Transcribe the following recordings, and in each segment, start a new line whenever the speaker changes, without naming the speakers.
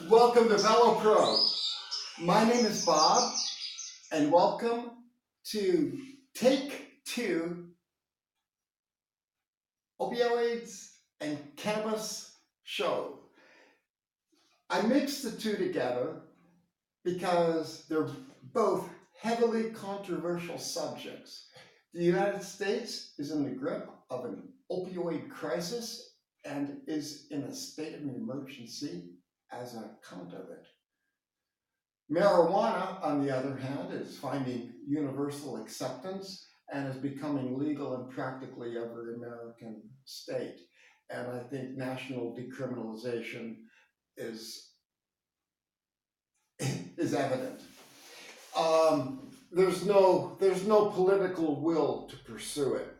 Welcome to VeloPro. My name is Bob, and welcome to Take 2 Opioids and Cannabis show. I mixed the two together because they're both heavily controversial subjects. The United States is in the grip of an opioid crisis and is in a state of emergency as an account of it. Marijuana, on the other hand, is finding universal acceptance and is becoming legal in practically every American state. And I think national decriminalization is evident. There's no political will to pursue it.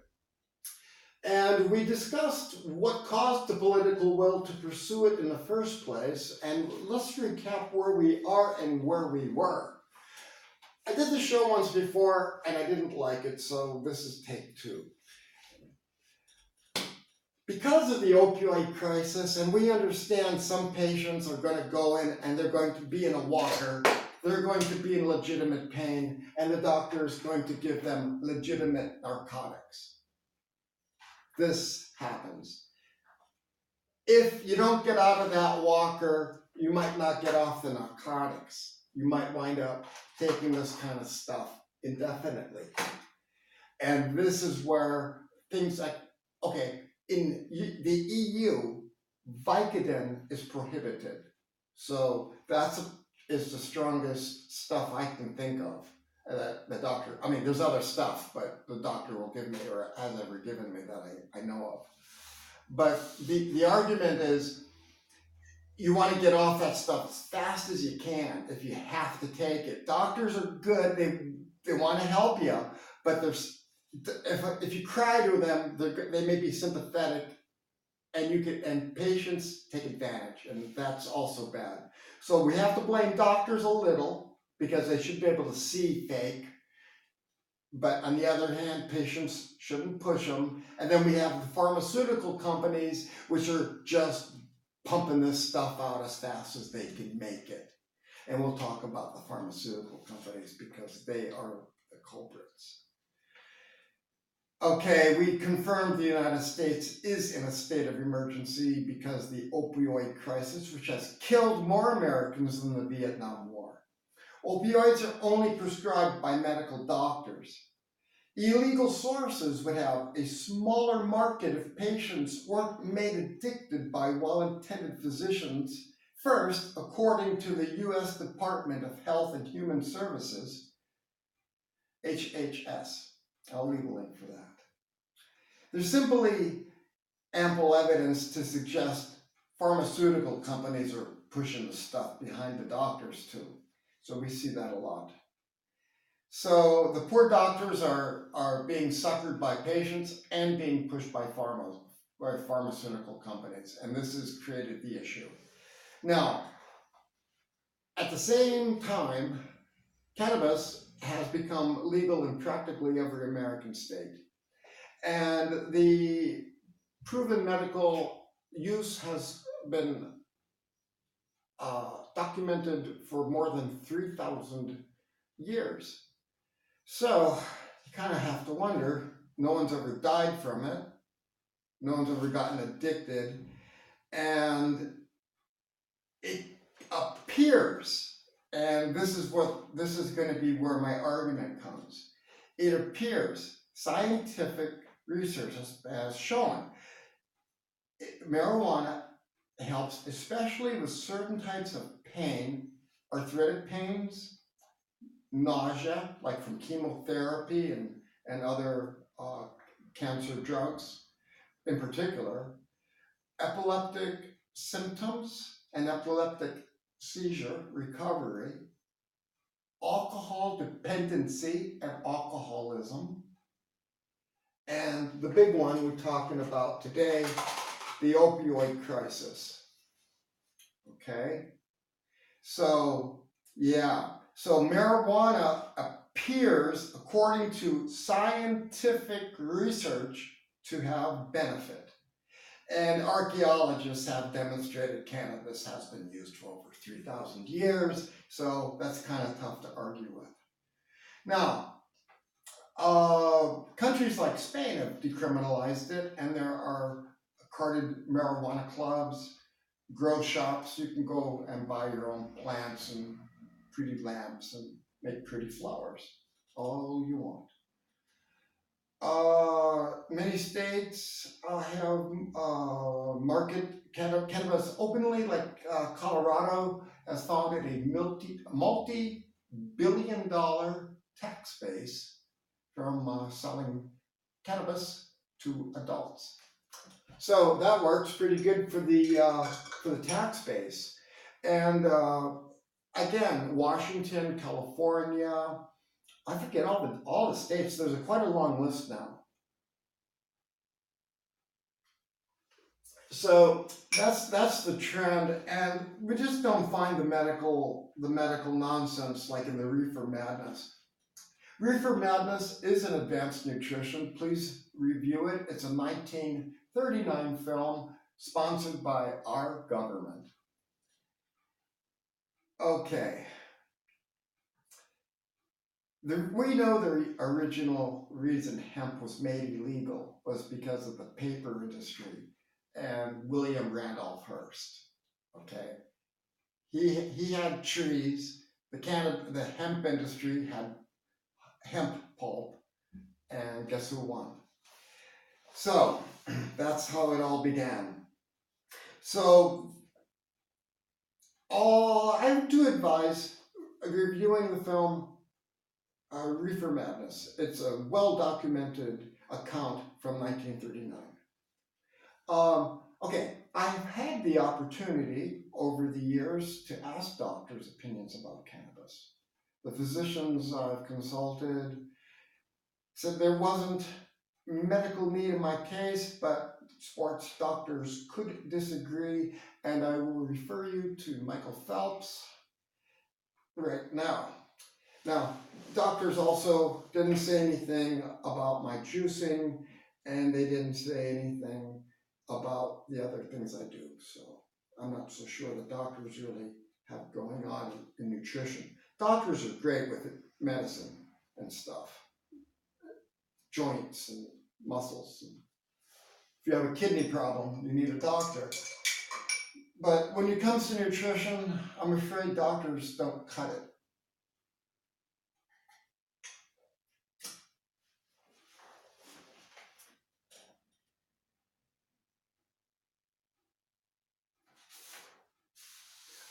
And we discussed what caused the political will to pursue it in the first place, and let's recap where we are and where we were. I did the show once before, and I didn't like it, so this is take 2. Because of the opioid crisis, and we understand some patients are going to go in and they're going to be in a walker, they're going to be in legitimate pain, and the doctor is going to give them legitimate narcotics. This happens. If you don't get out of that walker, you might not get off the narcotics. You might wind up taking this kind of stuff indefinitely. And this is where things like, okay, in the EU, Vicodin is prohibited. So is the strongest stuff I can think of. The doctor, I mean, there's other stuff, but the doctor will give me or has ever given me that I know of. But the argument is you want to get off that stuff as fast as you can if you have to take it. Doctors are good, they want to help you, but if you cry to them, they may be sympathetic, and patients take advantage, and that's also bad. So we have to blame doctors a little, because they should be able to see fake. But on the other hand, patients shouldn't push them. And then we have the pharmaceutical companies, which are just pumping this stuff out as fast as they can make it. And we'll talk about the pharmaceutical companies because they are the culprits. Okay, we confirmed the United States is in a state of emergency because the opioid crisis, which has killed more Americans than the Vietnam War. Opioids are only prescribed by medical doctors. Illegal sources would have a smaller market if patients weren't made addicted by well-intended physicians. First, according to the U.S. Department of Health and Human Services, HHS. I'll leave a link for that. There's simply ample evidence to suggest pharmaceutical companies are pushing the stuff behind the doctors too. So we see that a lot. So the poor doctors are being suckered by patients and being pushed by pharmaceutical companies, and this has created the issue. Now, at the same time, cannabis has become legal in practically every American state, and the proven medical use has been documented for more than 3,000 years. So you kind of have to wonder, no one's ever died from it, no one's ever gotten addicted, and it appears, and this is going to be where my argument comes, it appears scientific research has shown marijuana helps, especially with certain types of pain, arthritic pains, nausea, like from chemotherapy and other cancer drugs in particular, epileptic symptoms and epileptic seizure recovery, alcohol dependency and alcoholism, and the big one we're talking about today, the opioid crisis. Okay, so yeah, so marijuana appears, according to scientific research, to have benefit. And archaeologists have demonstrated cannabis has been used for over 3,000 years, so that's kind of tough to argue with. Now, countries like Spain have decriminalized it, and there are carded marijuana clubs, grow shops. You can go and buy your own plants and pretty lamps and make pretty flowers, all you want. Many states have market cannabis openly, like Colorado has founded a multi-billion-dollar tax base from selling cannabis to adults. So that works pretty good for the tax base. And again, Washington, California, I forget all the states. There's quite a long list now. So that's the trend, and we just don't find the medical nonsense like in the reefer madness. Reefer Madness is an advanced nutrition. Please review it. It's a 1939 film sponsored by our government. Okay. We know the original reason hemp was made illegal was because of the paper industry and William Randolph Hearst. Okay. He had trees. The hemp industry had hemp pulp, and guess who won? So that's how it all began. So I do advise reviewing the film Reefer Madness. It's a well-documented account from 1939. Okay, I've had the opportunity over the years to ask doctors' opinions about cannabis. The physicians I've consulted said there wasn't medical need in my case, but sports doctors could disagree, and I will refer you to Michael Phelps right now. Now, doctors also didn't say anything about my juicing, and they didn't say anything about the other things I do. So I'm not so sure the doctors really have going on in nutrition. Doctors are great with medicine and stuff, joints and muscles. And if you have a kidney problem, you need a doctor. But when it comes to nutrition, I'm afraid doctors don't cut it.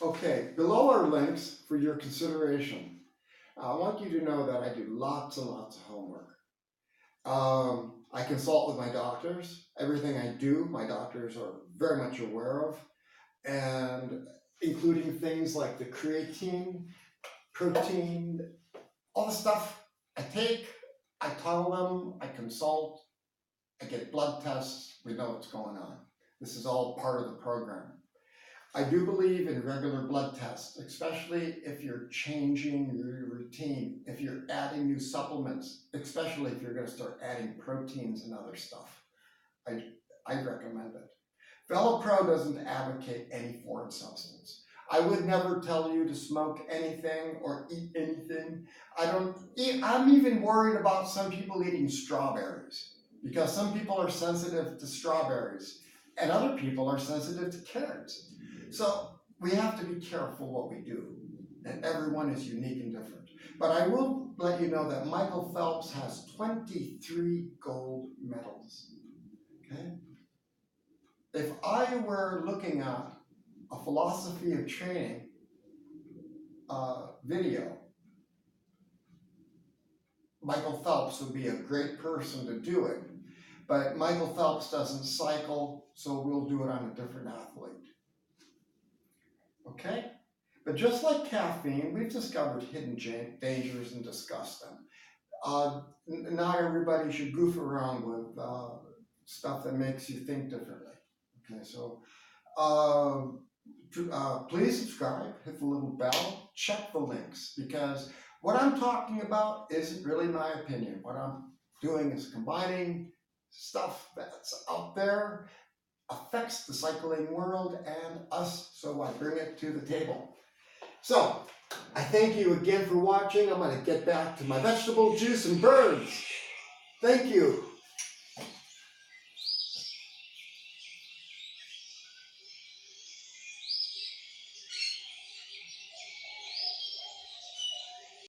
Okay, below are links for your consideration. I want you to know that I do lots and lots of homework. I consult with my doctors. Everything I do, my doctors are very much aware of, and including things like the creatine, protein, all the stuff I take, I tell them, I consult, I get blood tests, we know what's going on. This is all part of the program. I do believe in regular blood tests, especially if you're changing your routine, if you're adding new supplements, especially if you're going to start adding proteins and other stuff. I recommend it. VeloPro doesn't advocate any foreign substance. I would never tell you to smoke anything or eat anything. I'm even worried about some people eating strawberries, because some people are sensitive to strawberries and other people are sensitive to carrots. So we have to be careful what we do, and everyone is unique and different. But I will let you know that Michael Phelps has 23 gold medals. Okay? If I were looking at a philosophy of training video, Michael Phelps would be a great person to do it. But Michael Phelps doesn't cycle, so we'll do it on a different athlete. Okay? But just like caffeine, we've discovered hidden dangers and discussed them. Not everybody should goof around with stuff that makes you think differently. Okay, so please subscribe, hit the little bell, check the links, because what I'm talking about isn't really my opinion. What I'm doing is combining stuff that's out there affects the cycling world and us, so I bring it to the table. So, I thank you again for watching. I'm going to get back to my vegetable juice and birds. Thank you.